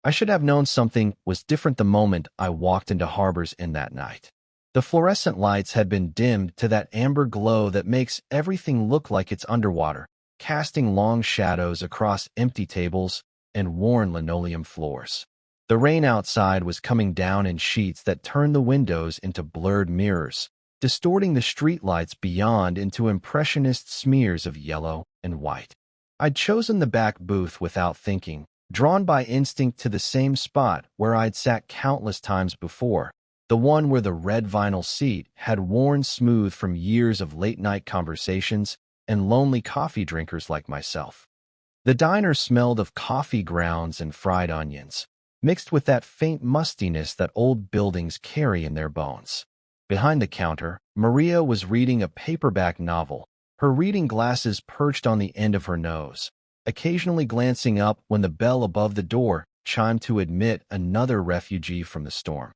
I should have known something was different the moment I walked into Harbor's Inn that night. The fluorescent lights had been dimmed to that amber glow that makes everything look like it's underwater, casting long shadows across empty tables and worn linoleum floors. The rain outside was coming down in sheets that turned the windows into blurred mirrors, distorting the streetlights beyond into impressionist smears of yellow and white. I'd chosen the back booth without thinking, drawn by instinct to the same spot where I'd sat countless times before, the one where the red vinyl seat had worn smooth from years of late-night conversations and lonely coffee drinkers like myself. The diner smelled of coffee grounds and fried onions, mixed with that faint mustiness that old buildings carry in their bones. Behind the counter, Maria was reading a paperback novel, her reading glasses perched on the end of her nose, occasionally glancing up when the bell above the door chimed to admit another refugee from the storm.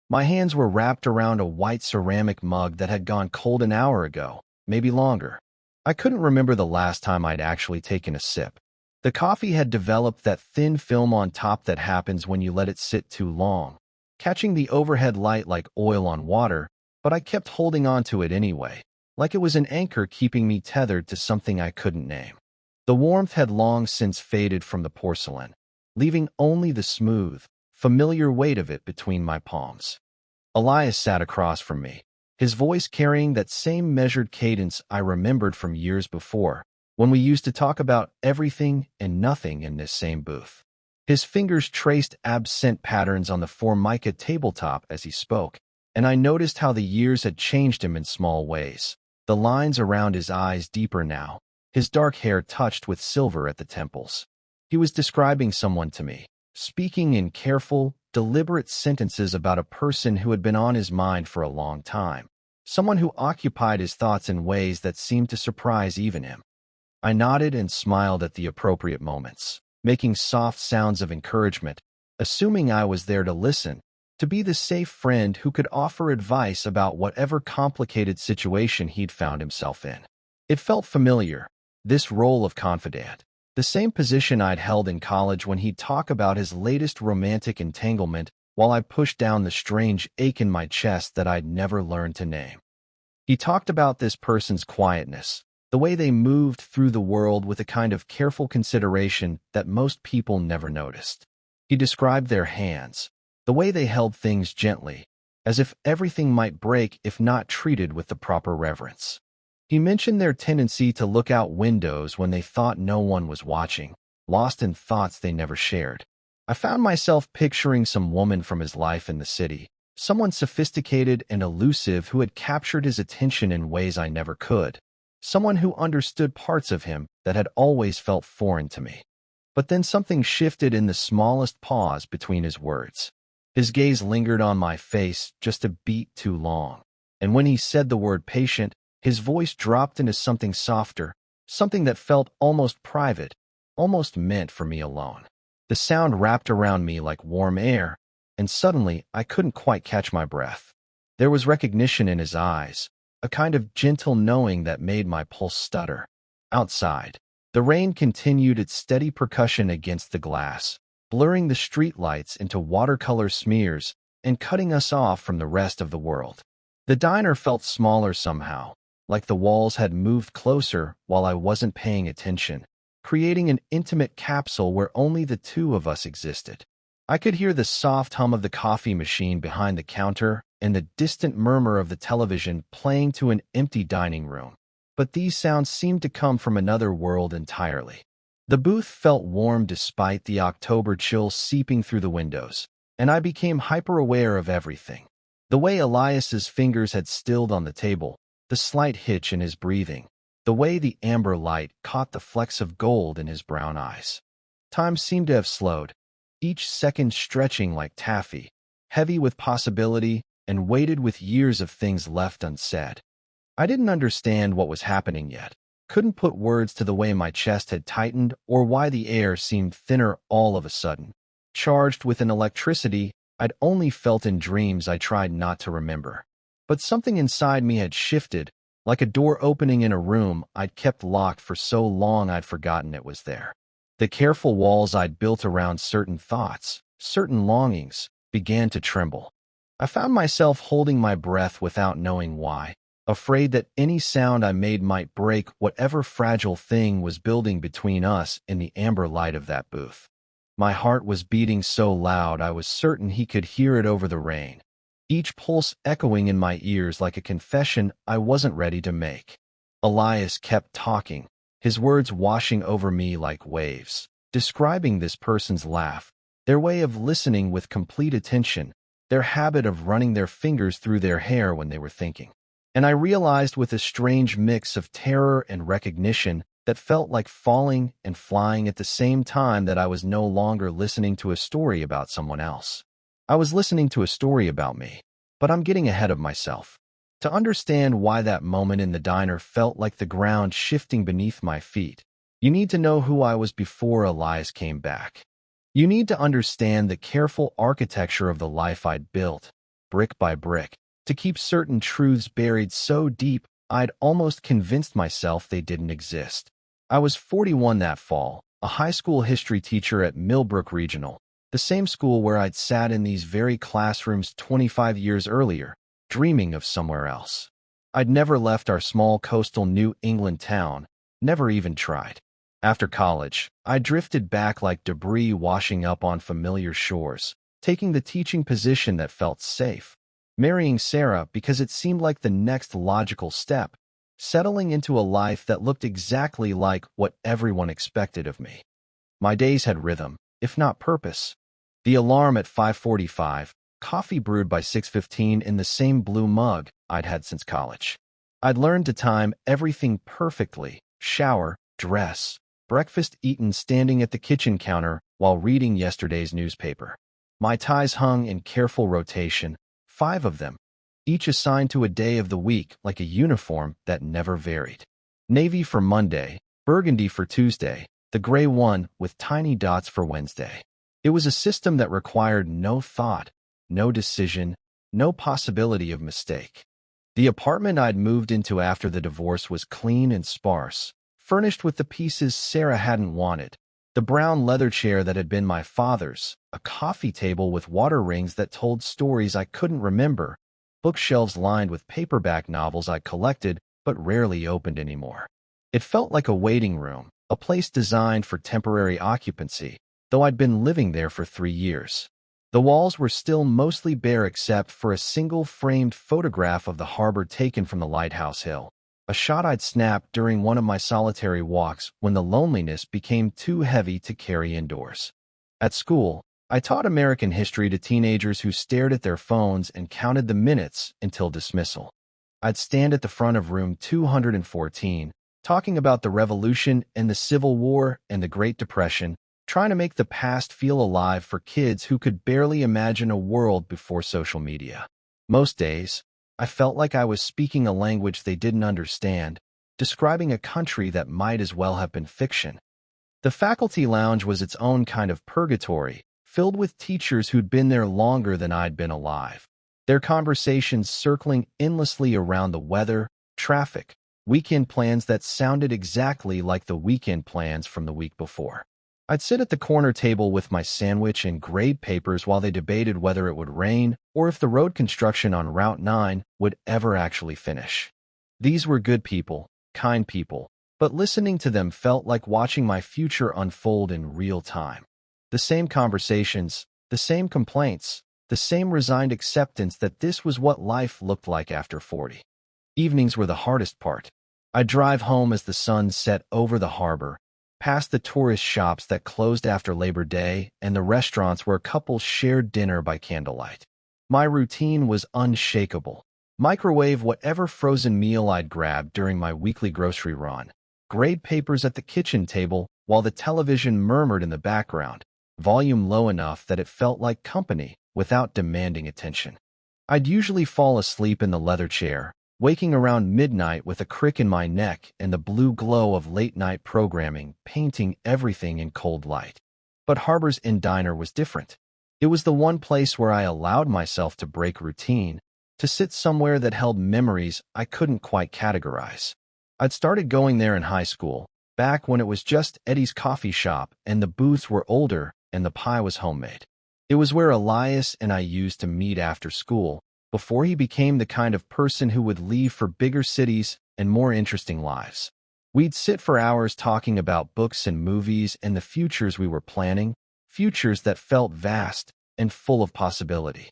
My hands were wrapped around a white ceramic mug that had gone cold an hour ago, maybe longer. I couldn't remember the last time I'd actually taken a sip. The coffee had developed that thin film on top that happens when you let it sit too long, catching the overhead light like oil on water, but I kept holding on to it anyway, like it was an anchor keeping me tethered to something I couldn't name. The warmth had long since faded from the porcelain, leaving only the smooth, familiar weight of it between my palms. Elias sat across from me, his voice carrying that same measured cadence I remembered from years before, when we used to talk about everything and nothing in this same booth. His fingers traced absent patterns on the Formica tabletop as he spoke, and I noticed how the years had changed him in small ways, the lines around his eyes deeper now, his dark hair touched with silver at the temples. He was describing someone to me, speaking in careful, deliberate sentences about a person who had been on his mind for a long time, someone who occupied his thoughts in ways that seemed to surprise even him. I nodded and smiled at the appropriate moments, making soft sounds of encouragement, assuming I was there to listen, to be the safe friend who could offer advice about whatever complicated situation he'd found himself in. It felt familiar, this role of confidant, the same position I'd held in college when he'd talk about his latest romantic entanglement while I pushed down the strange ache in my chest that I'd never learned to name. He talked about this person's quietness, the way they moved through the world with a kind of careful consideration that most people never noticed. He described their hands, the way they held things gently, as if everything might break if not treated with the proper reverence. He mentioned their tendency to look out windows when they thought no one was watching, lost in thoughts they never shared. I found myself picturing some woman from his life in the city, someone sophisticated and elusive who had captured his attention in ways I never could, someone who understood parts of him that had always felt foreign to me. But then something shifted in the smallest pause between his words. His gaze lingered on my face just a beat too long, and when he said the word patient, his voice dropped into something softer, something that felt almost private, almost meant for me alone. The sound wrapped around me like warm air, and suddenly I couldn't quite catch my breath. There was recognition in his eyes, a kind of gentle knowing that made my pulse stutter. Outside, the rain continued its steady percussion against the glass, blurring the streetlights into watercolor smears and cutting us off from the rest of the world. The diner felt smaller somehow, like the walls had moved closer while I wasn't paying attention, creating an intimate capsule where only the two of us existed. I could hear the soft hum of the coffee machine behind the counter and the distant murmur of the television playing to an empty dining room, but these sounds seemed to come from another world entirely. The booth felt warm despite the October chill seeping through the windows, and I became hyper-aware of everything. The way Elias's fingers had stilled on the table, the slight hitch in his breathing, the way the amber light caught the flecks of gold in his brown eyes. Time seemed to have slowed, each second stretching like taffy, heavy with possibility and weighted with years of things left unsaid. I didn't understand what was happening yet, couldn't put words to the way my chest had tightened or why the air seemed thinner all of a sudden, charged with an electricity I'd only felt in dreams I tried not to remember. But something inside me had shifted, like a door opening in a room I'd kept locked for so long I'd forgotten it was there. The careful walls I'd built around certain thoughts, certain longings, began to tremble. I found myself holding my breath without knowing why, afraid that any sound I made might break whatever fragile thing was building between us in the amber light of that booth. My heart was beating so loud I was certain he could hear it over the rain, each pulse echoing in my ears like a confession I wasn't ready to make. Elias kept talking, his words washing over me like waves, describing this person's laugh, their way of listening with complete attention, their habit of running their fingers through their hair when they were thinking. And I realized with a strange mix of terror and recognition that felt like falling and flying at the same time that I was no longer listening to a story about someone else. I was listening to a story about me, but I'm getting ahead of myself. To understand why that moment in the diner felt like the ground shifting beneath my feet, you need to know who I was before Elias came back. You need to understand the careful architecture of the life I'd built, brick by brick, to keep certain truths buried so deep I'd almost convinced myself they didn't exist. I was 41 that fall, a high school history teacher at Millbrook Regional, the same school where I'd sat in these very classrooms 25 years earlier, dreaming of somewhere else. I'd never left our small coastal New England town, never even tried. After college, I drifted back like debris washing up on familiar shores, taking the teaching position that felt safe, marrying Sarah because it seemed like the next logical step, settling into a life that looked exactly like what everyone expected of me. My days had rhythm, if not purpose. The alarm at 5:45, coffee brewed by 6:15 in the same blue mug I'd had since college. I'd learned to time everything perfectly: shower, dress, breakfast eaten standing at the kitchen counter while reading yesterday's newspaper. My ties hung in careful rotation, 5 of them, each assigned to a day of the week like a uniform that never varied. Navy for Monday, burgundy for Tuesday, the gray one with tiny dots for Wednesday. It was a system that required no thought, no decision, no possibility of mistake. The apartment I'd moved into after the divorce was clean and sparse, furnished with the pieces Sarah hadn't wanted: the brown leather chair that had been my father's, a coffee table with water rings that told stories I couldn't remember, bookshelves lined with paperback novels I collected but rarely opened anymore. It felt like a waiting room, a place designed for temporary occupancy, though I'd been living there for 3 years. The walls were still mostly bare except for a single framed photograph of the harbor taken from the lighthouse hill, a shot I'd snapped during one of my solitary walks when the loneliness became too heavy to carry indoors. At school, I taught American history to teenagers who stared at their phones and counted the minutes until dismissal. I'd stand at the front of room 214, talking about the Revolution and the Civil War and the Great Depression, trying to make the past feel alive for kids who could barely imagine a world before social media. Most days, I felt like I was speaking a language they didn't understand, describing a country that might as well have been fiction. The faculty lounge was its own kind of purgatory, filled with teachers who'd been there longer than I'd been alive, their conversations circling endlessly around the weather, traffic, weekend plans that sounded exactly like the weekend plans from the week before. I'd sit at the corner table with my sandwich and grade papers while they debated whether it would rain or if the road construction on Route 9 would ever actually finish. These were good people, kind people, but listening to them felt like watching my future unfold in real time. The same conversations, the same complaints, the same resigned acceptance that this was what life looked like after 40. Evenings were the hardest part. I'd drive home as the sun set over the harbor, past the tourist shops that closed after Labor Day and the restaurants where couples shared dinner by candlelight. My routine was unshakable. Microwave whatever frozen meal I'd grabbed during my weekly grocery run, grade papers at the kitchen table while the television murmured in the background, volume low enough that it felt like company without demanding attention. I'd usually fall asleep in the leather chair, waking around midnight with a crick in my neck and the blue glow of late-night programming painting everything in cold light. But Harbor's Inn Diner was different. It was the one place where I allowed myself to break routine, to sit somewhere that held memories I couldn't quite categorize. I'd started going there in high school, back when it was just Eddie's coffee shop and the booths were older and the pie was homemade. It was where Elias and I used to meet after school, before he became the kind of person who would leave for bigger cities and more interesting lives. We'd sit for hours talking about books and movies and the futures we were planning, futures that felt vast and full of possibility.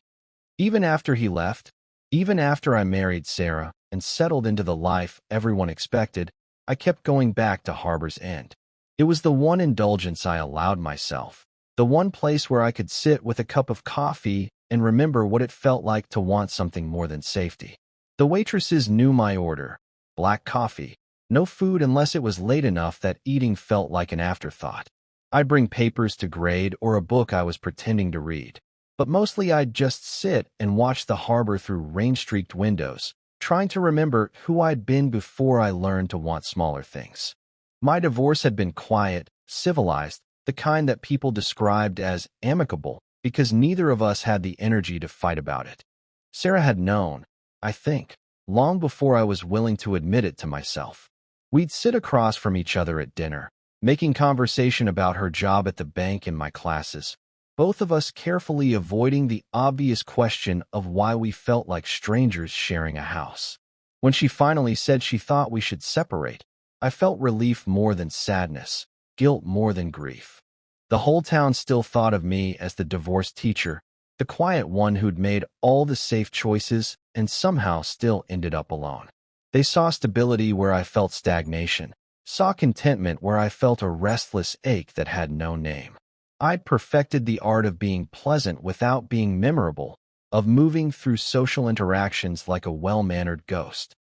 Even after he left, even after I married Sarah and settled into the life everyone expected, I kept going back to Harbor's End. It was the one indulgence I allowed myself, the one place where I could sit with a cup of coffee and remember what it felt like to want something more than safety. The waitresses knew my order: black coffee, no food unless it was late enough that eating felt like an afterthought. I'd bring papers to grade or a book I was pretending to read. But mostly I'd just sit and watch the harbor through rain-streaked windows, trying to remember who I'd been before I learned to want smaller things. My divorce had been quiet, civilized, the kind that people described as amicable, because neither of us had the energy to fight about it. Sarah had known, I think, long before I was willing to admit it to myself. We'd sit across from each other at dinner, making conversation about her job at the bank and my classes, both of us carefully avoiding the obvious question of why we felt like strangers sharing a house. When she finally said she thought we should separate, I felt relief more than sadness, guilt more than grief. The whole town still thought of me as the divorced teacher, the quiet one who'd made all the safe choices and somehow still ended up alone. They saw stability where I felt stagnation, saw contentment where I felt a restless ache that had no name. I'd perfected the art of being pleasant without being memorable, of moving through social interactions like a well-mannered ghost.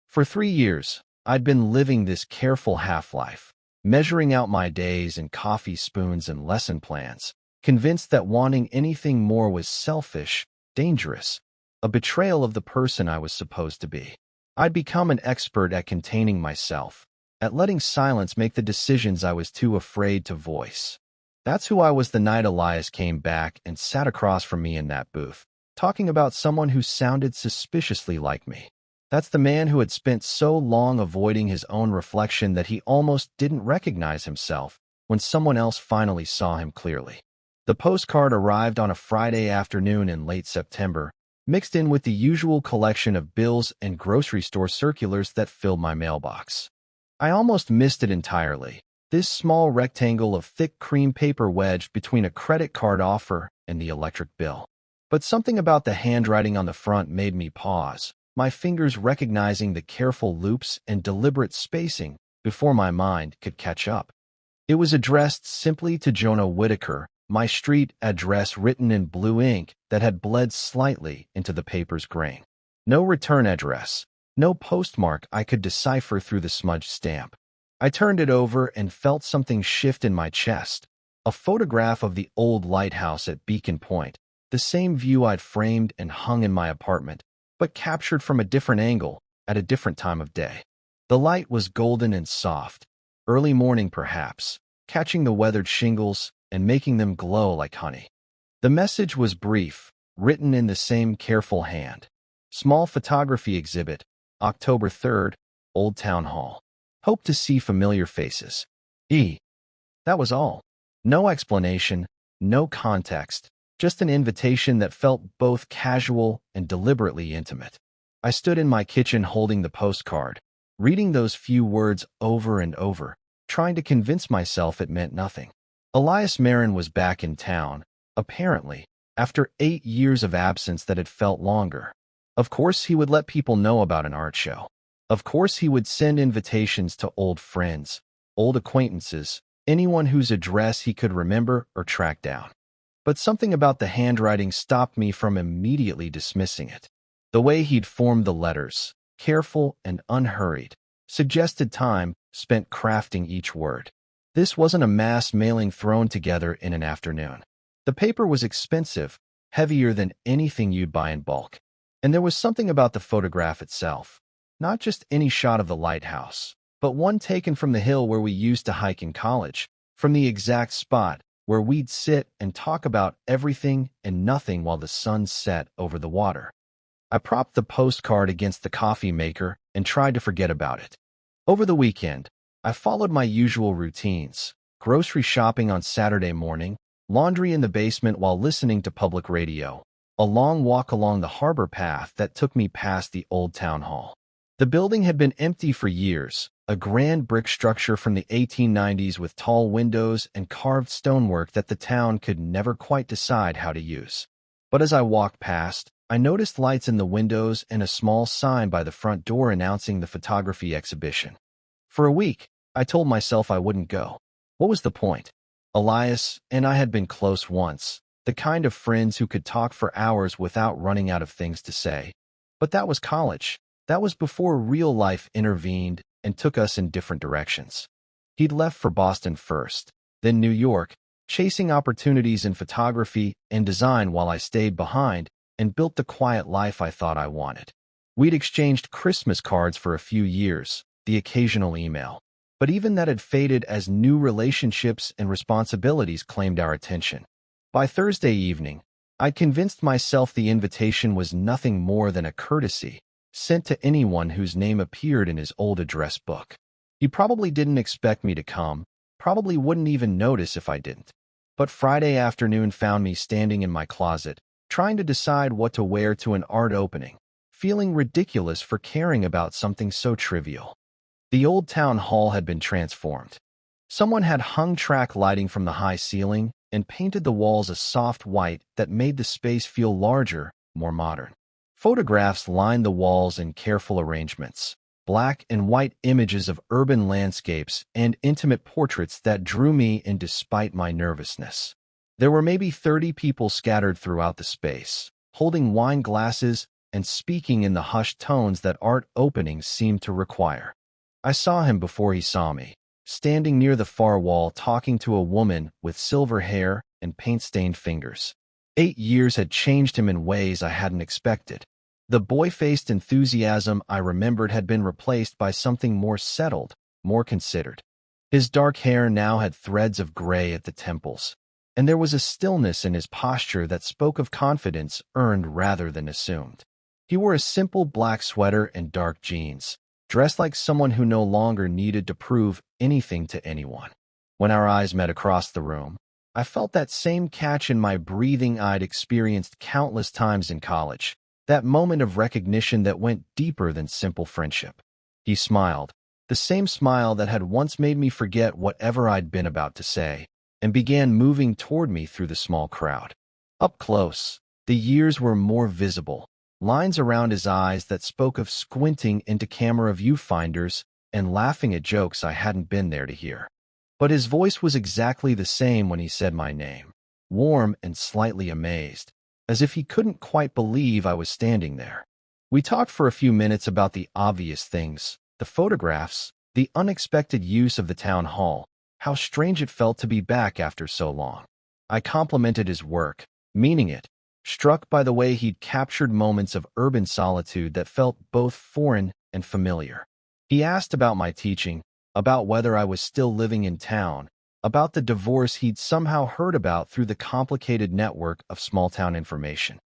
For 3 years, I'd been living this careful half-life, measuring out my days in coffee spoons and lesson plans, convinced that wanting anything more was selfish, dangerous, a betrayal of the person I was supposed to be. I'd become an expert at containing myself, at letting silence make the decisions I was too afraid to voice. That's who I was the night Elias came back and sat across from me in that booth, talking about someone who sounded suspiciously like me. That's the man who had spent so long avoiding his own reflection that he almost didn't recognize himself when someone else finally saw him clearly. The postcard arrived on a Friday afternoon in late September, mixed in with the usual collection of bills and grocery store circulars that filled my mailbox. I almost missed it entirely. This small rectangle of thick cream paper wedged between a credit card offer and the electric bill. But something about the handwriting on the front made me pause, my fingers recognizing the careful loops and deliberate spacing before my mind could catch up. It was addressed simply to Jonah Whitaker, my street address written in blue ink that had bled slightly into the paper's grain. No return address, no postmark I could decipher through the smudged stamp. I turned it over and felt something shift in my chest. A photograph of the old lighthouse at Beacon Point, the same view I'd framed and hung in my apartment, but captured from a different angle at a different time of day. The light was golden and soft, early morning perhaps, catching the weathered shingles and making them glow like honey. The message was brief, written in the same careful hand. Small photography exhibit, October 3rd, Old Town Hall. Hope to see familiar faces. That was all. No explanation, no context, just an invitation that felt both casual and deliberately intimate. I stood in my kitchen holding the postcard, reading those few words over and over, trying to convince myself it meant nothing. Elias Marin was back in town, apparently, after 8 years of absence that had felt longer. Of course he would let people know about an art show. Of course he would send invitations to old friends, old acquaintances, anyone whose address he could remember or track down. But something about the handwriting stopped me from immediately dismissing it. The way he'd formed the letters, careful and unhurried, suggested time spent crafting each word. This wasn't a mass mailing thrown together in an afternoon. The paper was expensive, heavier than anything you'd buy in bulk. And there was something about the photograph itself. Not just any shot of the lighthouse, but one taken from the hill where we used to hike in college, from the exact spot where we'd sit and talk about everything and nothing while the sun set over the water. I propped the postcard against the coffee maker and tried to forget about it. Over the weekend, I followed my usual routines: grocery shopping on Saturday morning, laundry in the basement while listening to public radio, a long walk along the harbor path that took me past the old town hall. The building had been empty for years, a grand brick structure from the 1890s with tall windows and carved stonework that the town could never quite decide how to use. But as I walked past, I noticed lights in the windows and a small sign by the front door announcing the photography exhibition. For a week, I told myself I wouldn't go. What was the point? Elias and I had been close once, the kind of friends who could talk for hours without running out of things to say. But that was college. That was before real life intervened and took us in different directions. He'd left for Boston first, then New York, chasing opportunities in photography and design while I stayed behind and built the quiet life I thought I wanted. We'd exchanged Christmas cards for a few years, the occasional email. But even that had faded as new relationships and responsibilities claimed our attention. By Thursday evening, I'd convinced myself the invitation was nothing more than a courtesy sent to anyone whose name appeared in his old address book. He probably didn't expect me to come, probably wouldn't even notice if I didn't. But Friday afternoon found me standing in my closet, trying to decide what to wear to an art opening, feeling ridiculous for caring about something so trivial. The old town hall had been transformed. Someone had hung track lighting from the high ceiling and painted the walls a soft white that made the space feel larger, more modern. Photographs lined the walls in careful arrangements, black and white images of urban landscapes and intimate portraits that drew me in despite my nervousness. There were maybe 30 people scattered throughout the space, holding wine glasses and speaking in the hushed tones that art openings seemed to require. I saw him before he saw me, standing near the far wall talking to a woman with silver hair and paint-stained fingers. 8 years had changed him in ways I hadn't expected. The boy-faced enthusiasm I remembered had been replaced by something more settled, more considered. His dark hair now had threads of gray at the temples, and there was a stillness in his posture that spoke of confidence earned rather than assumed. He wore a simple black sweater and dark jeans, dressed like someone who no longer needed to prove anything to anyone. When our eyes met across the room, I felt that same catch in my breathing I'd experienced countless times in college, that moment of recognition that went deeper than simple friendship. He smiled, the same smile that had once made me forget whatever I'd been about to say, and began moving toward me through the small crowd. Up close, the years were more visible, lines around his eyes that spoke of squinting into camera viewfinders and laughing at jokes I hadn't been there to hear. But his voice was exactly the same when he said my name, warm and slightly amazed, as if he couldn't quite believe I was standing there. We talked for a few minutes about the obvious things, the photographs, the unexpected use of the town hall, how strange it felt to be back after so long. I complimented his work, meaning it, struck by the way he'd captured moments of urban solitude that felt both foreign and familiar. He asked about my teaching, about whether I was still living in town, about the divorce he'd somehow heard about through the complicated network of small-town information.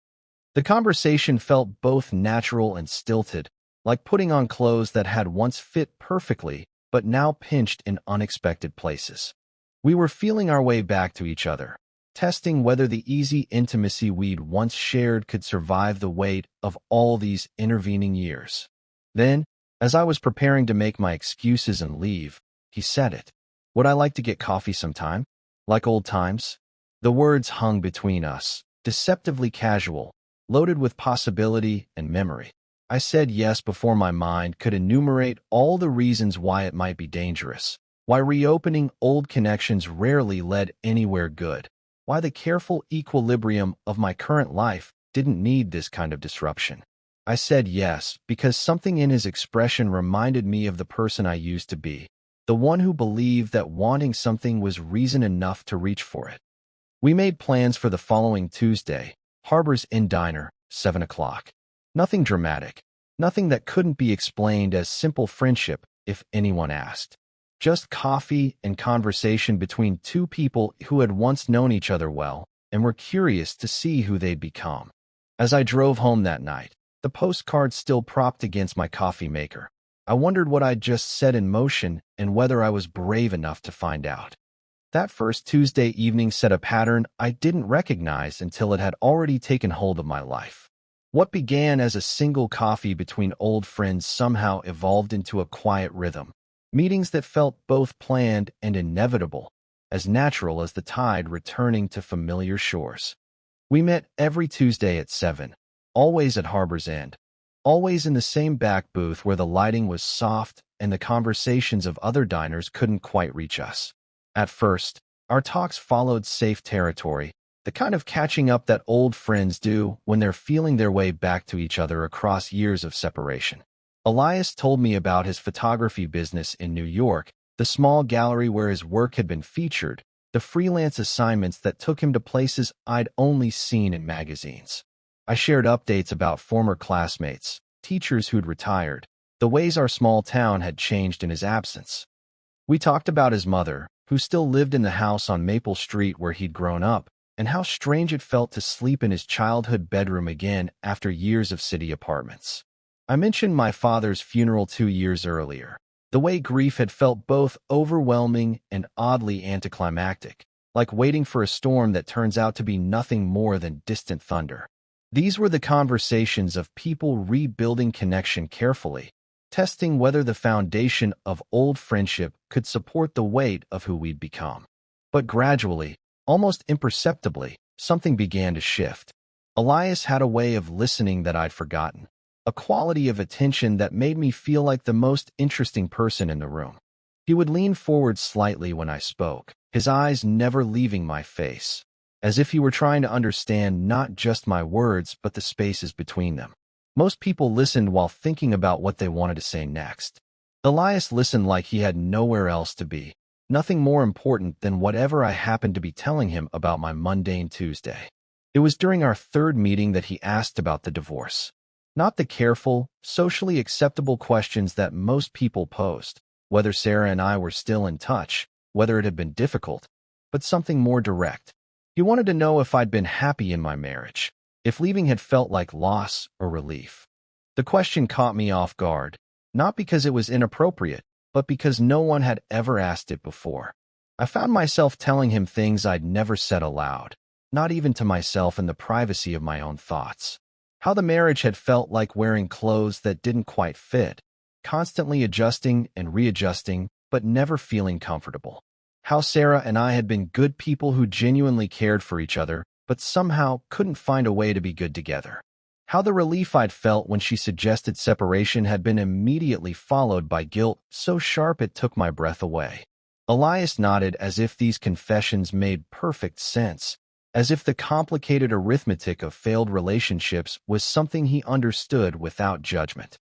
The conversation felt both natural and stilted, like putting on clothes that had once fit perfectly but now pinched in unexpected places. We were feeling our way back to each other, testing whether the easy intimacy we'd once shared could survive the weight of all these intervening years. Then, as I was preparing to make my excuses and leave, he said it. Would I like to get coffee sometime? Like old times? The words hung between us, deceptively casual, loaded with possibility and memory. I said yes before my mind could enumerate all the reasons why it might be dangerous, why reopening old connections rarely led anywhere good, why the careful equilibrium of my current life didn't need this kind of disruption. I said yes because something in his expression reminded me of the person I used to be, the one who believed that wanting something was reason enough to reach for it. We made plans for the following Tuesday, Harbor's Inn Diner, 7 o'clock. Nothing dramatic, nothing that couldn't be explained as simple friendship if anyone asked. Just coffee and conversation between two people who had once known each other well and were curious to see who they'd become. As I drove home that night, the postcard still propped against my coffee maker, I wondered what I'd just set in motion and whether I was brave enough to find out. That first Tuesday evening set a pattern I didn't recognize until it had already taken hold of my life. What began as a single coffee between old friends somehow evolved into a quiet rhythm. Meetings that felt both planned and inevitable, as natural as the tide returning to familiar shores. We met every Tuesday at 7, always at Harbor's End, always in the same back booth where the lighting was soft and the conversations of other diners couldn't quite reach us. At first, our talks followed safe territory, the kind of catching up that old friends do when they're feeling their way back to each other across years of separation. Elias told me about his photography business in New York, the small gallery where his work had been featured, the freelance assignments that took him to places I'd only seen in magazines. I shared updates about former classmates, teachers who'd retired, the ways our small town had changed in his absence. We talked about his mother, who still lived in the house on Maple Street where he'd grown up, and how strange it felt to sleep in his childhood bedroom again after years of city apartments. I mentioned my father's funeral 2 years earlier, the way grief had felt both overwhelming and oddly anticlimactic, like waiting for a storm that turns out to be nothing more than distant thunder. These were the conversations of people rebuilding connection carefully, testing whether the foundation of old friendship could support the weight of who we'd become. But gradually, almost imperceptibly, something began to shift. Elias had a way of listening that I'd forgotten, a quality of attention that made me feel like the most interesting person in the room. He would lean forward slightly when I spoke, his eyes never leaving my face, as if he were trying to understand not just my words but the spaces between them. Most people listened while thinking about what they wanted to say next. Elias listened like he had nowhere else to be, nothing more important than whatever I happened to be telling him about my mundane Tuesday. It was during our third meeting that he asked about the divorce. Not the careful, socially acceptable questions that most people posed, whether Sarah and I were still in touch, whether it had been difficult, but something more direct. He wanted to know if I'd been happy in my marriage, if leaving had felt like loss or relief. The question caught me off guard, not because it was inappropriate, but because no one had ever asked it before. I found myself telling him things I'd never said aloud, not even to myself in the privacy of my own thoughts. How the marriage had felt like wearing clothes that didn't quite fit, constantly adjusting and readjusting, but never feeling comfortable. How Sarah and I had been good people who genuinely cared for each other, but somehow couldn't find a way to be good together. How the relief I'd felt when she suggested separation had been immediately followed by guilt so sharp it took my breath away. Elias nodded as if these confessions made perfect sense, as if the complicated arithmetic of failed relationships was something he understood without judgment.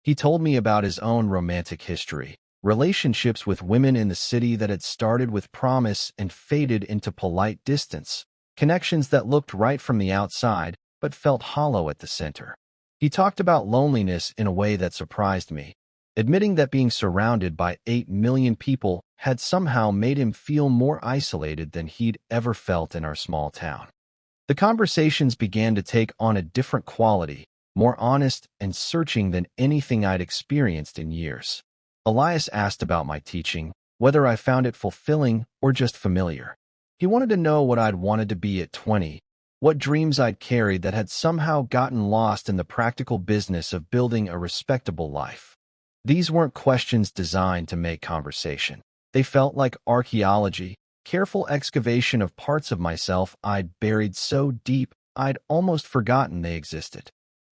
He told me about his own romantic history, relationships with women in the city that had started with promise and faded into polite distance, connections that looked right from the outside but felt hollow at the center. He talked about loneliness in a way that surprised me, admitting that being surrounded by 8 million people had somehow made him feel more isolated than he'd ever felt in our small town. The conversations began to take on a different quality, more honest and searching than anything I'd experienced in years. Elias asked about my teaching, whether I found it fulfilling or just familiar. He wanted to know what I'd wanted to be at 20, what dreams I'd carried that had somehow gotten lost in the practical business of building a respectable life. These weren't questions designed to make conversation. They felt like archaeology, careful excavation of parts of myself I'd buried so deep I'd almost forgotten they existed.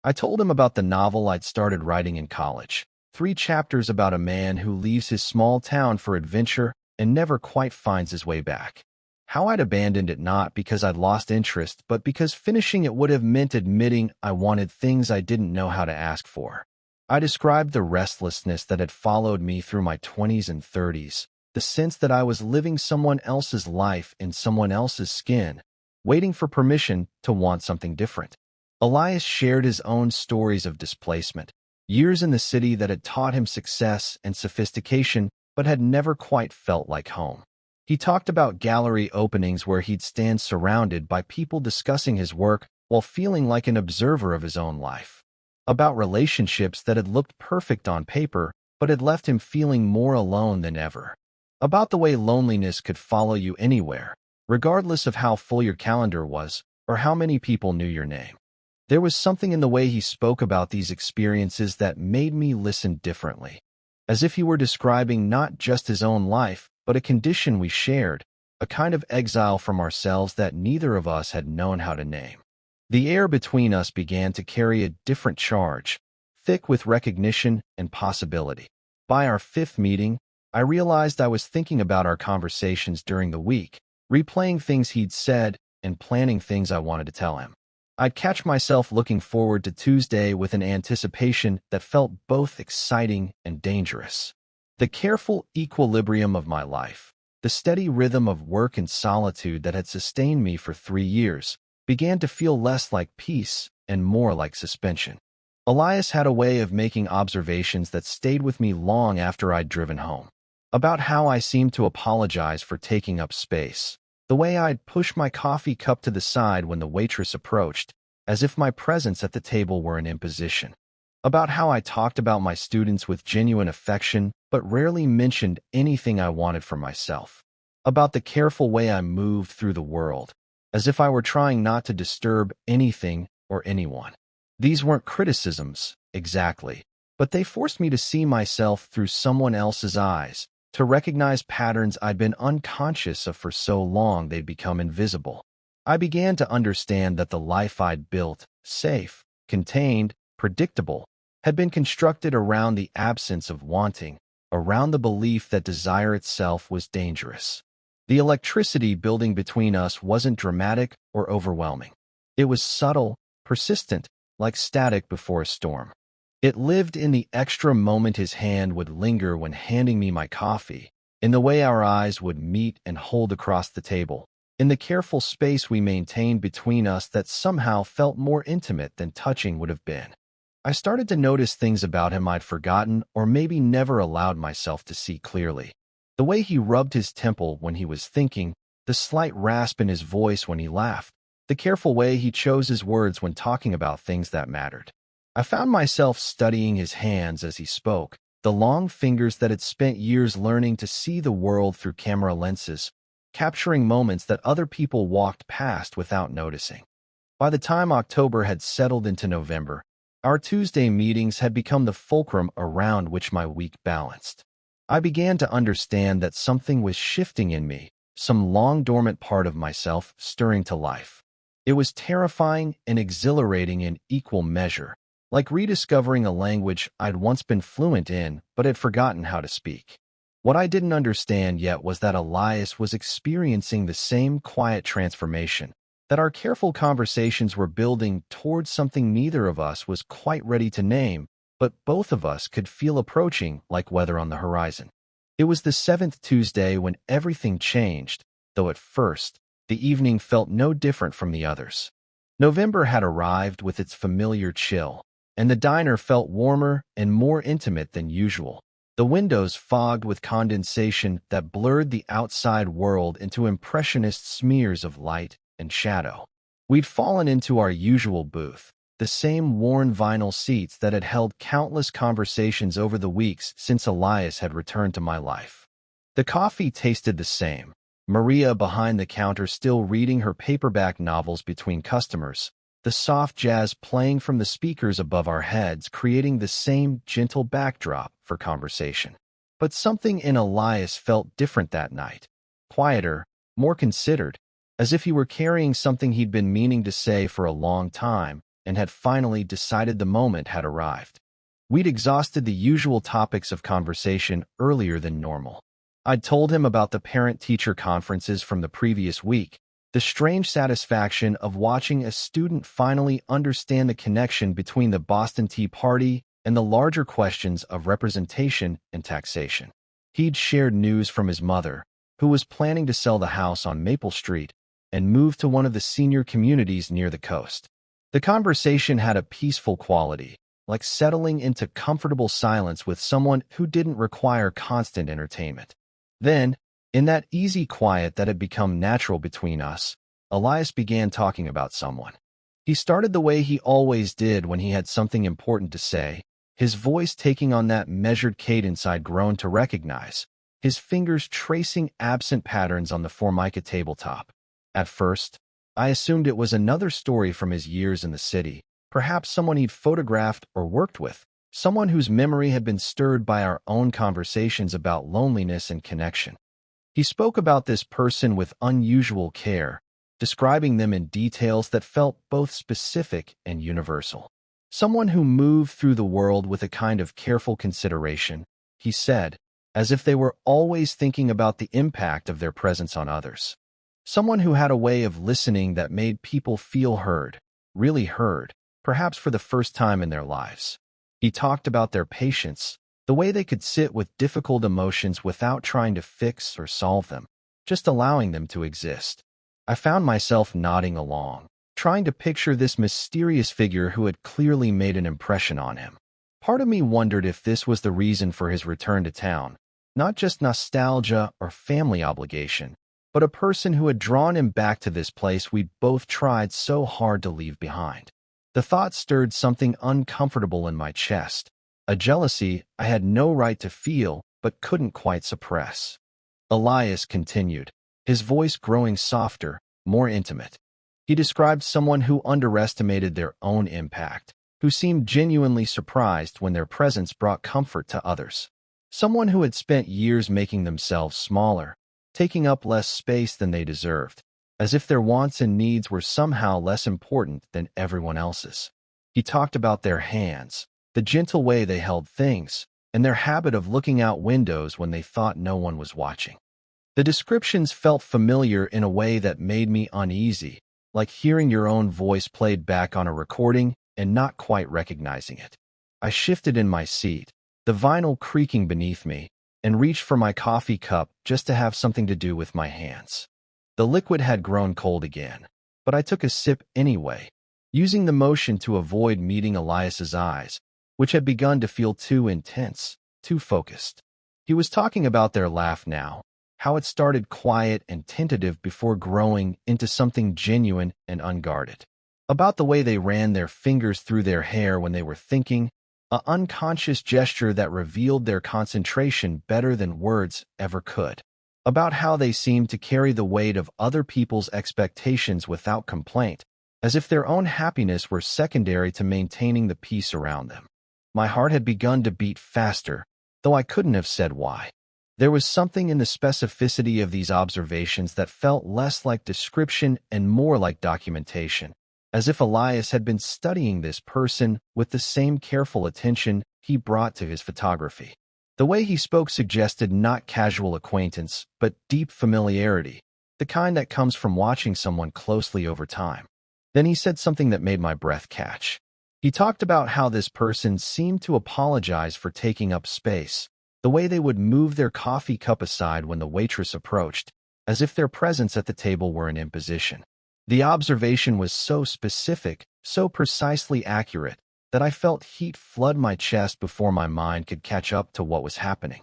I told him about the novel I'd started writing in college, 3 chapters about a man who leaves his small town for adventure and never quite finds his way back. How I'd abandoned it not because I'd lost interest, but because finishing it would have meant admitting I wanted things I didn't know how to ask for. I described the restlessness that had followed me through my 20s and 30s, the sense that I was living someone else's life in someone else's skin, waiting for permission to want something different. Elias shared his own stories of displacement, years in the city that had taught him success and sophistication but had never quite felt like home. He talked about gallery openings where he'd stand surrounded by people discussing his work while feeling like an observer of his own life. About relationships that had looked perfect on paper but had left him feeling more alone than ever. about the way loneliness could follow you anywhere, regardless of how full your calendar was or how many people knew your name. There was something in the way he spoke about these experiences that made me listen differently, as if he were describing not just his own life, but a condition we shared, a kind of exile from ourselves that neither of us had known how to name. The air between us began to carry a different charge, thick with recognition and possibility. By our fifth meeting, I realized I was thinking about our conversations during the week, replaying things he'd said and planning things I wanted to tell him. I'd catch myself looking forward to Tuesday with an anticipation that felt both exciting and dangerous. The careful equilibrium of my life, the steady rhythm of work and solitude that had sustained me for 3 years, began to feel less like peace and more like suspension. Elias had a way of making observations that stayed with me long after I'd driven home, about how I seemed to apologize for taking up space, the way I'd push my coffee cup to the side when the waitress approached, as if my presence at the table were an imposition, about how I talked about my students with genuine affection but rarely mentioned anything I wanted for myself, about the careful way I moved through the world, as if I were trying not to disturb anything or anyone. These weren't criticisms, exactly, but they forced me to see myself through someone else's eyes, to recognize patterns I'd been unconscious of for so long they'd become invisible. I began to understand that the life I'd built, safe, contained, predictable, had been constructed around the absence of wanting, around the belief that desire itself was dangerous. The electricity building between us wasn't dramatic or overwhelming. It was subtle, persistent, like static before a storm. It lived in the extra moment his hand would linger when handing me my coffee, in the way our eyes would meet and hold across the table, in the careful space we maintained between us that somehow felt more intimate than touching would have been. I started to notice things about him I'd forgotten or maybe never allowed myself to see clearly. The way he rubbed his temple when he was thinking, the slight rasp in his voice when he laughed, the careful way he chose his words when talking about things that mattered. I found myself studying his hands as he spoke, the long fingers that had spent years learning to see the world through camera lenses, capturing moments that other people walked past without noticing. By the time October had settled into November, our Tuesday meetings had become the fulcrum around which my week balanced. I began to understand that something was shifting in me, some long-dormant part of myself stirring to life. It was terrifying and exhilarating in equal measure, like rediscovering a language I'd once been fluent in but had forgotten how to speak. What I didn't understand yet was that Elias was experiencing the same quiet transformation, that our careful conversations were building towards something neither of us was quite ready to name, but both of us could feel approaching like weather on the horizon. It was the seventh Tuesday when everything changed, though at first, the evening felt no different from the others. November had arrived with its familiar chill, and the diner felt warmer and more intimate than usual. The windows fogged with condensation that blurred the outside world into impressionist smears of light and shadow. We'd fallen into our usual booth, the same worn vinyl seats that had held countless conversations over the weeks since Elias had returned to my life. The coffee tasted the same, Maria behind the counter still reading her paperback novels between customers, the soft jazz playing from the speakers above our heads creating the same gentle backdrop for conversation. But something in Elias felt different that night, quieter, more considered, as if he were carrying something he'd been meaning to say for a long time and had finally decided the moment had arrived. We'd exhausted the usual topics of conversation earlier than normal. I'd told him about the parent-teacher conferences from the previous week, the strange satisfaction of watching a student finally understand the connection between the Boston Tea Party and the larger questions of representation and taxation. He'd shared news from his mother, who was planning to sell the house on Maple Street and move to one of the senior communities near the coast. The conversation had a peaceful quality, like settling into comfortable silence with someone who didn't require constant entertainment. Then, in that easy quiet that had become natural between us, Elias began talking about someone. He started the way he always did when he had something important to say, his voice taking on that measured cadence I'd grown to recognize, his fingers tracing absent patterns on the Formica tabletop. At first, I assumed it was another story from his years in the city, perhaps someone he'd photographed or worked with, someone whose memory had been stirred by our own conversations about loneliness and connection. He spoke about this person with unusual care, describing them in details that felt both specific and universal. Someone who moved through the world with a kind of careful consideration, he said, as if they were always thinking about the impact of their presence on others. Someone who had a way of listening that made people feel heard, really heard, perhaps for the first time in their lives. He talked about their patience, the way they could sit with difficult emotions without trying to fix or solve them, just allowing them to exist. I found myself nodding along, trying to picture this mysterious figure who had clearly made an impression on him. Part of me wondered if this was the reason for his return to town, not just nostalgia or family obligation, but a person who had drawn him back to this place we'd both tried so hard to leave behind. The thought stirred something uncomfortable in my chest, a jealousy I had no right to feel but couldn't quite suppress. Elias continued, his voice growing softer, more intimate. He described someone who underestimated their own impact, who seemed genuinely surprised when their presence brought comfort to others. Someone who had spent years making themselves smaller, taking up less space than they deserved, as if their wants and needs were somehow less important than everyone else's. He talked about their hands, the gentle way they held things, and their habit of looking out windows when they thought no one was watching. The descriptions felt familiar in a way that made me uneasy, like hearing your own voice played back on a recording and not quite recognizing it. I shifted in my seat, the vinyl creaking beneath me, and reached for my coffee cup just to have something to do with my hands. The liquid had grown cold again, but I took a sip anyway, using the motion to avoid meeting Elias's eyes, which had begun to feel too intense, too focused. He was talking about their laugh now, how it started quiet and tentative before growing into something genuine and unguarded. About the way they ran their fingers through their hair when they were thinking, an unconscious gesture that revealed their concentration better than words ever could. About how they seemed to carry the weight of other people's expectations without complaint, as if their own happiness were secondary to maintaining the peace around them. My heart had begun to beat faster, though I couldn't have said why. There was something in the specificity of these observations that felt less like description and more like documentation, as if Elias had been studying this person with the same careful attention he brought to his photography. The way he spoke suggested not casual acquaintance, but deep familiarity, the kind that comes from watching someone closely over time. Then he said something that made my breath catch. He talked about how this person seemed to apologize for taking up space, the way they would move their coffee cup aside when the waitress approached, as if their presence at the table were an imposition. The observation was so specific, so precisely accurate, that I felt heat flood my chest before my mind could catch up to what was happening.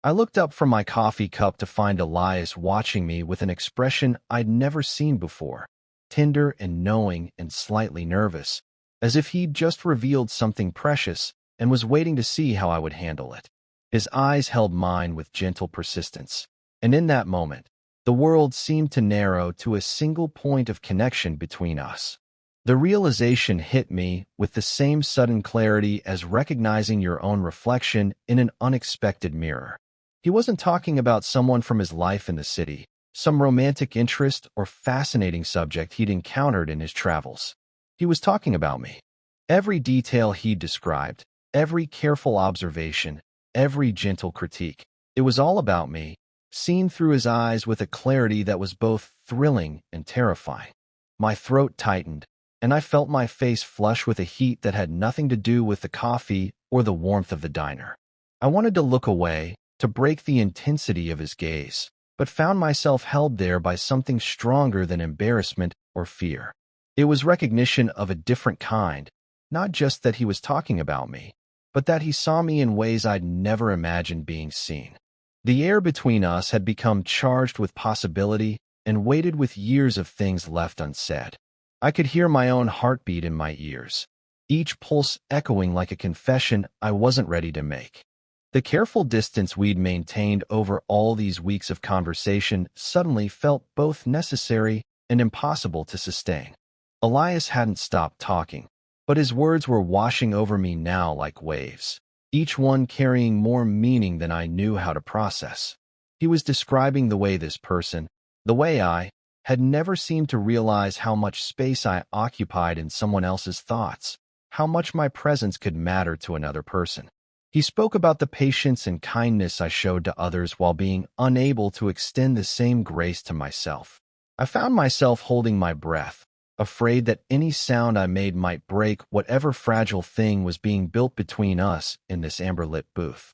I looked up from my coffee cup to find Elias watching me with an expression I'd never seen before, tender and knowing and slightly nervous, as if he'd just revealed something precious and was waiting to see how I would handle it. His eyes held mine with gentle persistence, and in that moment, the world seemed to narrow to a single point of connection between us. The realization hit me with the same sudden clarity as recognizing your own reflection in an unexpected mirror. He wasn't talking about someone from his life in the city, some romantic interest or fascinating subject he'd encountered in his travels. He was talking about me. Every detail he'd described, every careful observation, every gentle critique, it was all about me, seen through his eyes with a clarity that was both thrilling and terrifying. My throat tightened, and I felt my face flush with a heat that had nothing to do with the coffee or the warmth of the diner. I wanted to look away, to break the intensity of his gaze, but found myself held there by something stronger than embarrassment or fear. It was recognition of a different kind, not just that he was talking about me, but that he saw me in ways I'd never imagined being seen. The air between us had become charged with possibility and weighted with years of things left unsaid. I could hear my own heartbeat in my ears, each pulse echoing like a confession I wasn't ready to make. The careful distance we'd maintained over all these weeks of conversation suddenly felt both necessary and impossible to sustain. Elias hadn't stopped talking, but his words were washing over me now like waves, each one carrying more meaning than I knew how to process. He was describing the way this person, the way I, had never seemed to realize how much space I occupied in someone else's thoughts, how much my presence could matter to another person. He spoke about the patience and kindness I showed to others while being unable to extend the same grace to myself. I found myself holding my breath, afraid that any sound I made might break whatever fragile thing was being built between us in this amber-lit booth.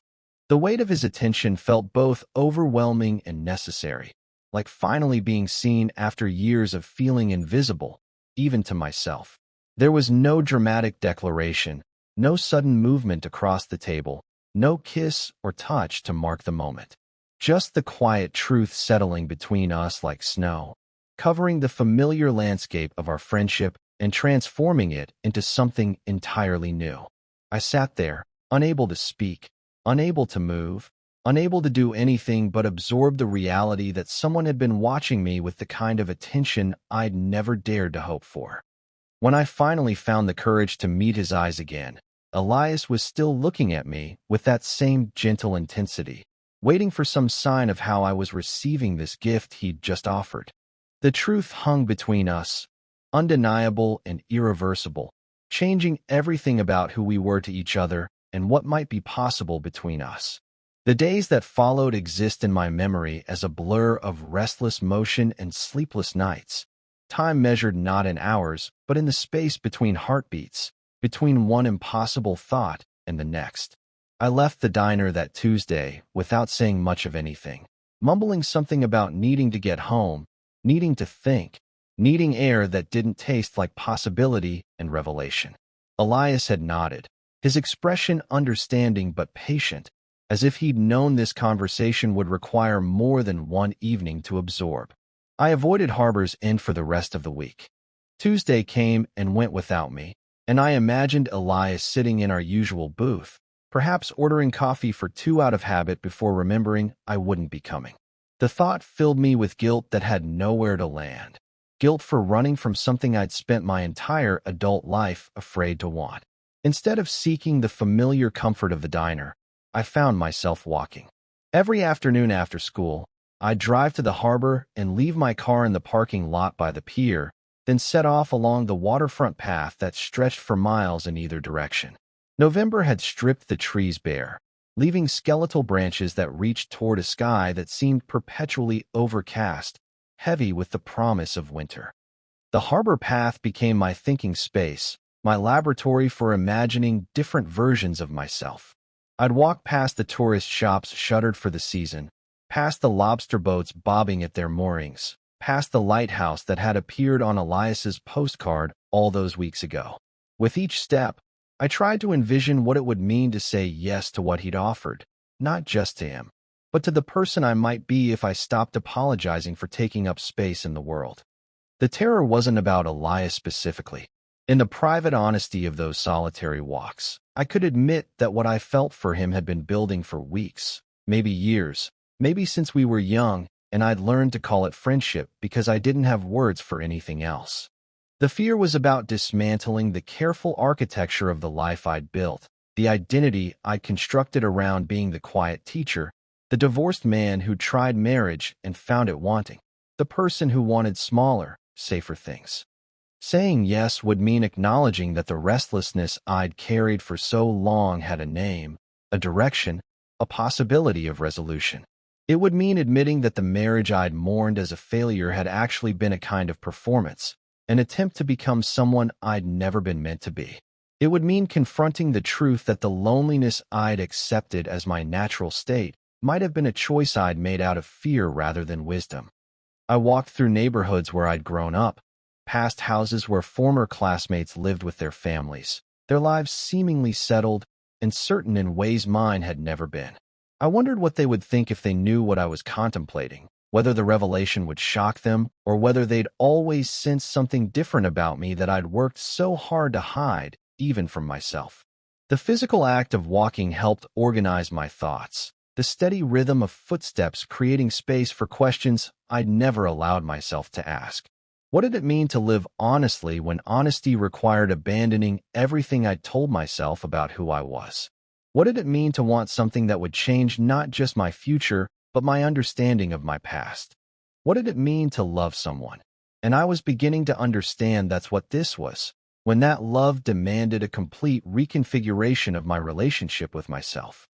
The weight of his attention felt both overwhelming and necessary, like finally being seen after years of feeling invisible, even to myself. There was no dramatic declaration, no sudden movement across the table, no kiss or touch to mark the moment. Just the quiet truth settling between us like snow, covering the familiar landscape of our friendship and transforming it into something entirely new. I sat there, unable to speak, unable to move, unable to do anything but absorb the reality that someone had been watching me with the kind of attention I'd never dared to hope for. When I finally found the courage to meet his eyes again, Elias was still looking at me with that same gentle intensity, waiting for some sign of how I was receiving this gift he'd just offered. The truth hung between us, undeniable and irreversible, changing everything about who we were to each other and what might be possible between us. The days that followed exist in my memory as a blur of restless motion and sleepless nights, time measured not in hours, but in the space between heartbeats, between one impossible thought and the next. I left the diner that Tuesday without saying much of anything, mumbling something about needing to get home, needing to think, needing air that didn't taste like possibility and revelation. Elias had nodded, his expression understanding but patient, as if he'd known this conversation would require more than one evening to absorb. I avoided Harbor's End for the rest of the week. Tuesday came and went without me, and I imagined Elias sitting in our usual booth, perhaps ordering coffee for 2 out of habit before remembering I wouldn't be coming. The thought filled me with guilt that had nowhere to land. Guilt for running from something I'd spent my entire adult life afraid to want. Instead of seeking the familiar comfort of the diner, I found myself walking. Every afternoon after school, I'd drive to the harbor and leave my car in the parking lot by the pier, then set off along the waterfront path that stretched for miles in either direction. November had stripped the trees bare, leaving skeletal branches that reached toward a sky that seemed perpetually overcast, heavy with the promise of winter. The harbor path became my thinking space, my laboratory for imagining different versions of myself. I'd walk past the tourist shops shuttered for the season, past the lobster boats bobbing at their moorings, past the lighthouse that had appeared on Elias's postcard all those weeks ago. With each step, I tried to envision what it would mean to say yes to what he'd offered, not just to him, but to the person I might be if I stopped apologizing for taking up space in the world. The terror wasn't about Elias specifically. In the private honesty of those solitary walks, I could admit that what I felt for him had been building for weeks, maybe years, maybe since we were young, and I'd learned to call it friendship because I didn't have words for anything else. The fear was about dismantling the careful architecture of the life I'd built, the identity I'd constructed around being the quiet teacher, the divorced man who tried marriage and found it wanting, the person who wanted smaller, safer things. Saying yes would mean acknowledging that the restlessness I'd carried for so long had a name, a direction, a possibility of resolution. It would mean admitting that the marriage I'd mourned as a failure had actually been a kind of performance, an attempt to become someone I'd never been meant to be. It would mean confronting the truth that the loneliness I'd accepted as my natural state might have been a choice I'd made out of fear rather than wisdom. I walked through neighborhoods where I'd grown up, past houses where former classmates lived with their families, their lives seemingly settled and certain in ways mine had never been. I wondered what they would think if they knew what I was contemplating, whether the revelation would shock them or whether they'd always sensed something different about me that I'd worked so hard to hide, even from myself. The physical act of walking helped organize my thoughts, the steady rhythm of footsteps creating space for questions I'd never allowed myself to ask. What did it mean to live honestly when honesty required abandoning everything I'd told myself about who I was? What did it mean to want something that would change not just my future, but my understanding of my past? What did it mean to love someone? And I was beginning to understand that's what this was, when that love demanded a complete reconfiguration of my relationship with myself.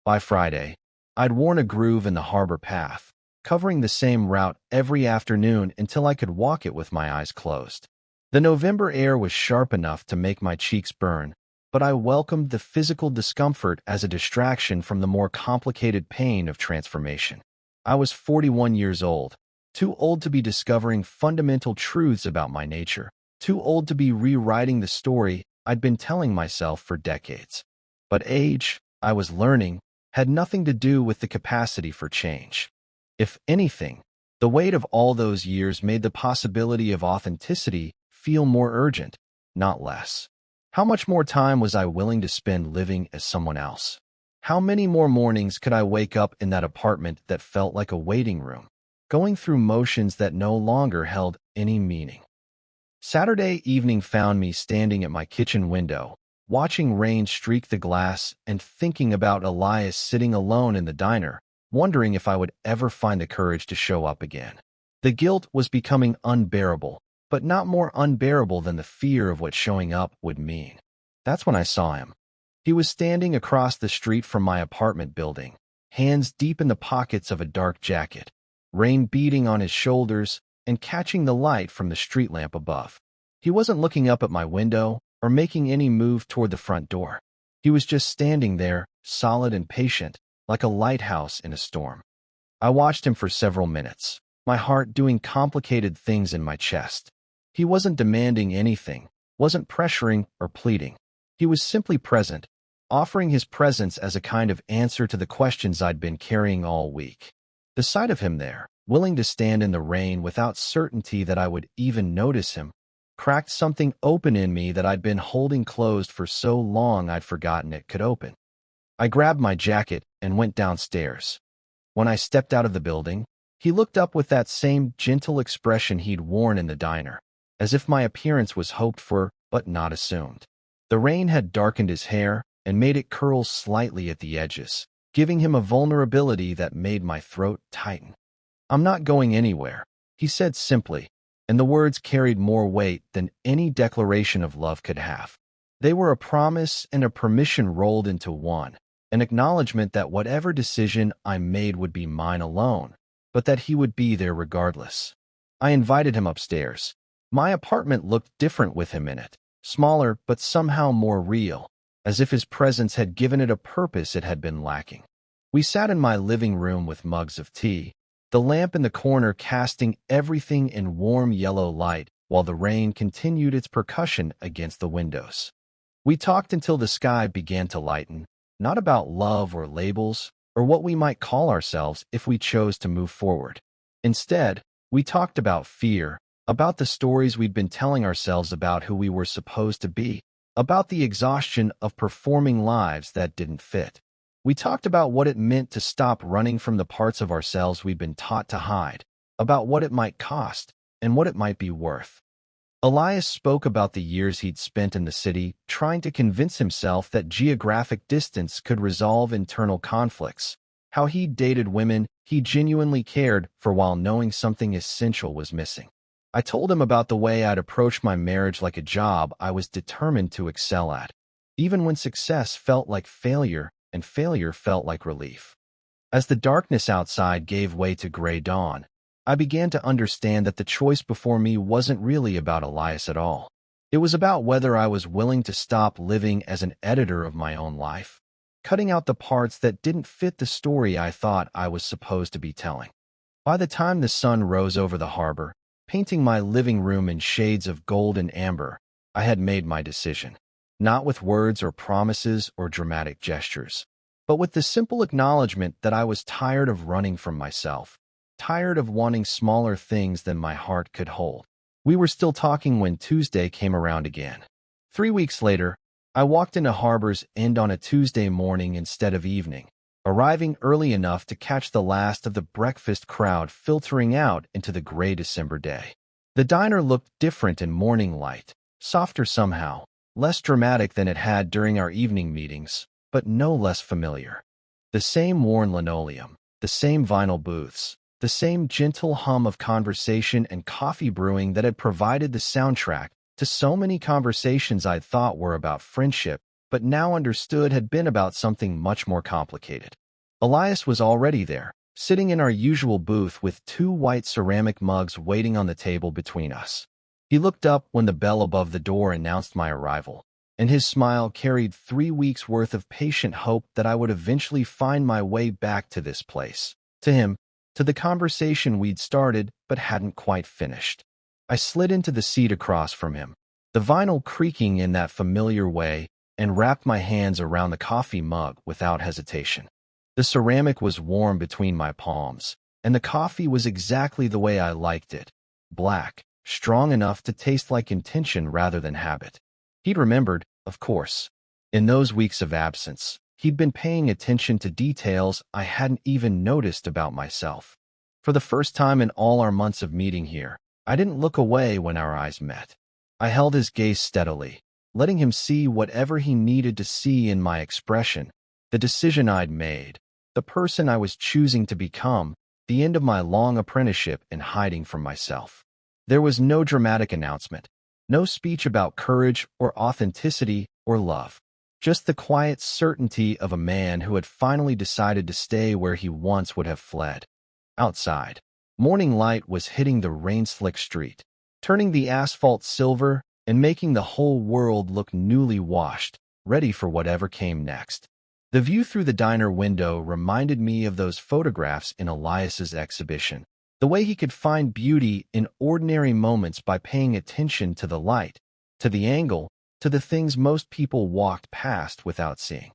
By Friday, I'd worn a groove in the harbor path, covering the same route every afternoon until I could walk it with my eyes closed. The November air was sharp enough to make my cheeks burn, but I welcomed the physical discomfort as a distraction from the more complicated pain of transformation. I was 41 years old, too old to be discovering fundamental truths about my nature, too old to be rewriting the story I'd been telling myself for decades. But age, I was learning, had nothing to do with the capacity for change. If anything, the weight of all those years made the possibility of authenticity feel more urgent, not less. How much more time was I willing to spend living as someone else? How many more mornings could I wake up in that apartment that felt like a waiting room, going through motions that no longer held any meaning? Saturday evening found me standing at my kitchen window, watching rain streak the glass and thinking about Elias sitting alone in the diner, wondering if I would ever find the courage to show up again. The guilt was becoming unbearable, but not more unbearable than the fear of what showing up would mean. That's when I saw him. He was standing across the street from my apartment building, hands deep in the pockets of a dark jacket, rain beating on his shoulders and catching the light from the street lamp above. He wasn't looking up at my window or making any move toward the front door. He was just standing there, solid and patient, like a lighthouse in a storm. I watched him for several minutes, my heart doing complicated things in my chest. He wasn't demanding anything, wasn't pressuring or pleading. He was simply present, offering his presence as a kind of answer to the questions I'd been carrying all week. The sight of him there, willing to stand in the rain without certainty that I would even notice him, cracked something open in me that I'd been holding closed for so long I'd forgotten it could open. I grabbed my jacket and went downstairs. When I stepped out of the building, he looked up with that same gentle expression he'd worn in the diner, as if my appearance was hoped for but not assumed. The rain had darkened his hair and made it curl slightly at the edges, giving him a vulnerability that made my throat tighten. "I'm not going anywhere," he said simply, and the words carried more weight than any declaration of love could have. They were a promise and a permission rolled into one, an acknowledgement that whatever decision I made would be mine alone, but that he would be there regardless. I invited him upstairs. My apartment looked different with him in it, smaller but somehow more real, as if his presence had given it a purpose it had been lacking. We sat in my living room with mugs of tea, the lamp in the corner casting everything in warm yellow light while the rain continued its percussion against the windows. We talked until the sky began to lighten, not about love or labels or what we might call ourselves if we chose to move forward. Instead, we talked about fear, about the stories we'd been telling ourselves about who we were supposed to be, about the exhaustion of performing lives that didn't fit. We talked about what it meant to stop running from the parts of ourselves we'd been taught to hide, about what it might cost and what it might be worth. Elias spoke about the years he'd spent in the city trying to convince himself that geographic distance could resolve internal conflicts, how he'd dated women he genuinely cared for while knowing something essential was missing. I told him about the way I'd approached my marriage like a job I was determined to excel at, even when success felt like failure and failure felt like relief. As the darkness outside gave way to gray dawn, I began to understand that the choice before me wasn't really about Elias at all. It was about whether I was willing to stop living as an editor of my own life, cutting out the parts that didn't fit the story I thought I was supposed to be telling. By the time the sun rose over the harbor, painting my living room in shades of gold and amber, I had made my decision. Not with words or promises or dramatic gestures, but with the simple acknowledgement that I was tired of running from myself, tired of wanting smaller things than my heart could hold. We were still talking when Tuesday came around again. 3 weeks later, I walked into Harbor's End on a Tuesday morning instead of evening, arriving early enough to catch the last of the breakfast crowd filtering out into the gray December day. The diner looked different in morning light, softer somehow, less dramatic than it had during our evening meetings, but no less familiar. The same worn linoleum, the same vinyl booths, the same gentle hum of conversation and coffee brewing that had provided the soundtrack to so many conversations I'd thought were about friendship, but now understood had been about something much more complicated. Elias was already there, sitting in our usual booth with 2 white ceramic mugs waiting on the table between us. He looked up when the bell above the door announced my arrival, and his smile carried 3 weeks' worth of patient hope that I would eventually find my way back to this place, to him, to the conversation we'd started but hadn't quite finished. I slid into the seat across from him, the vinyl creaking in that familiar way, and wrapped my hands around the coffee mug without hesitation. The ceramic was warm between my palms, and the coffee was exactly the way I liked it, black, strong enough to taste like intention rather than habit. He'd remembered, of course. In those weeks of absence, he'd been paying attention to details I hadn't even noticed about myself. For the first time in all our months of meeting here, I didn't look away when our eyes met. I held his gaze steadily, letting him see whatever he needed to see in my expression, the decision I'd made, the person I was choosing to become, the end of my long apprenticeship in hiding from myself. There was no dramatic announcement, no speech about courage or authenticity or love, just the quiet certainty of a man who had finally decided to stay where he once would have fled. Outside, morning light was hitting the rain-slick street, turning the asphalt silver and making the whole world look newly washed, ready for whatever came next. The view through the diner window reminded me of those photographs in Elias's exhibition, the way he could find beauty in ordinary moments by paying attention to the light, to the angle, to the things most people walked past without seeing.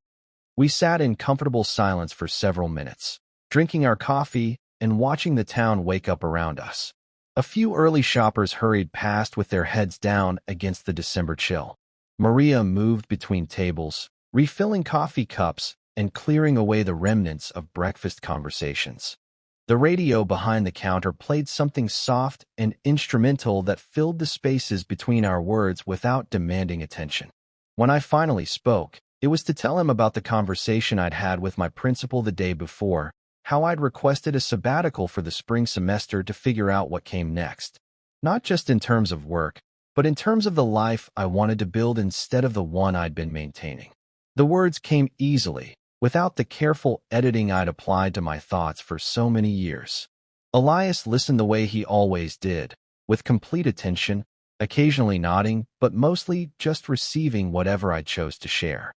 We sat in comfortable silence for several minutes, drinking our coffee and watching the town wake up around us. A few early shoppers hurried past with their heads down against the December chill. Maria moved between tables, refilling coffee cups and clearing away the remnants of breakfast conversations. The radio behind the counter played something soft and instrumental that filled the spaces between our words without demanding attention. When I finally spoke, it was to tell him about the conversation I'd had with my principal the day before, how I'd requested a sabbatical for the spring semester to figure out what came next. Not just in terms of work, but in terms of the life I wanted to build instead of the one I'd been maintaining. The words came easily, without the careful editing I'd applied to my thoughts for so many years. Elias listened the way he always did, with complete attention, occasionally nodding, but mostly just receiving whatever I chose to share.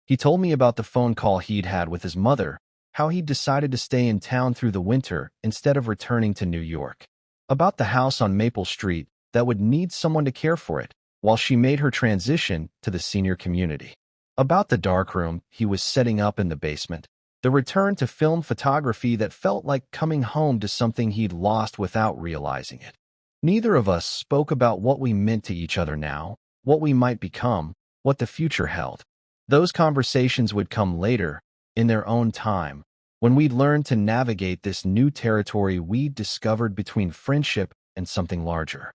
He told me about the phone call he'd had with his mother, how he'd decided to stay in town through the winter instead of returning to New York, about the house on Maple Street that would need someone to care for it while she made her transition to the senior community, about the darkroom he was setting up in the basement, the return to film photography that felt like coming home to something he'd lost without realizing it. Neither of us spoke about what we meant to each other now, what we might become, what the future held. Those conversations would come later, in their own time, when we'd learned to navigate this new territory we'd discovered between friendship and something larger.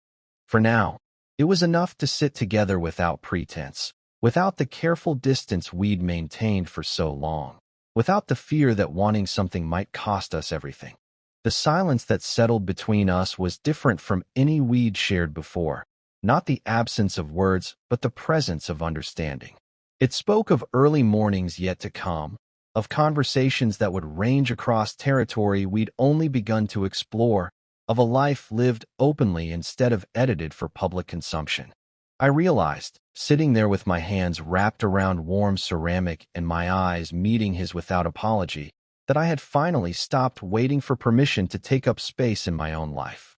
For now, it was enough to sit together without pretense, without the careful distance we'd maintained for so long, without the fear that wanting something might cost us everything. The silence that settled between us was different from any we'd shared before, not the absence of words, but the presence of understanding. It spoke of early mornings yet to come, of conversations that would range across territory we'd only begun to explore, of a life lived openly instead of edited for public consumption. I realized, sitting there with my hands wrapped around warm ceramic and my eyes meeting his without apology, that I had finally stopped waiting for permission to take up space in my own life.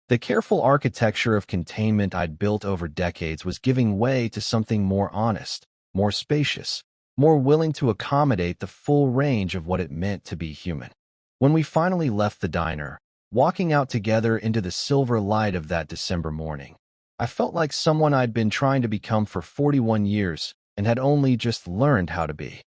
The careful architecture of containment I'd built over decades was giving way to something more honest, more spacious, more willing to accommodate the full range of what it meant to be human. When we finally left the diner, walking out together into the silver light of that December morning, I felt like someone I'd been trying to become for 41 years, and had only just learned how to be.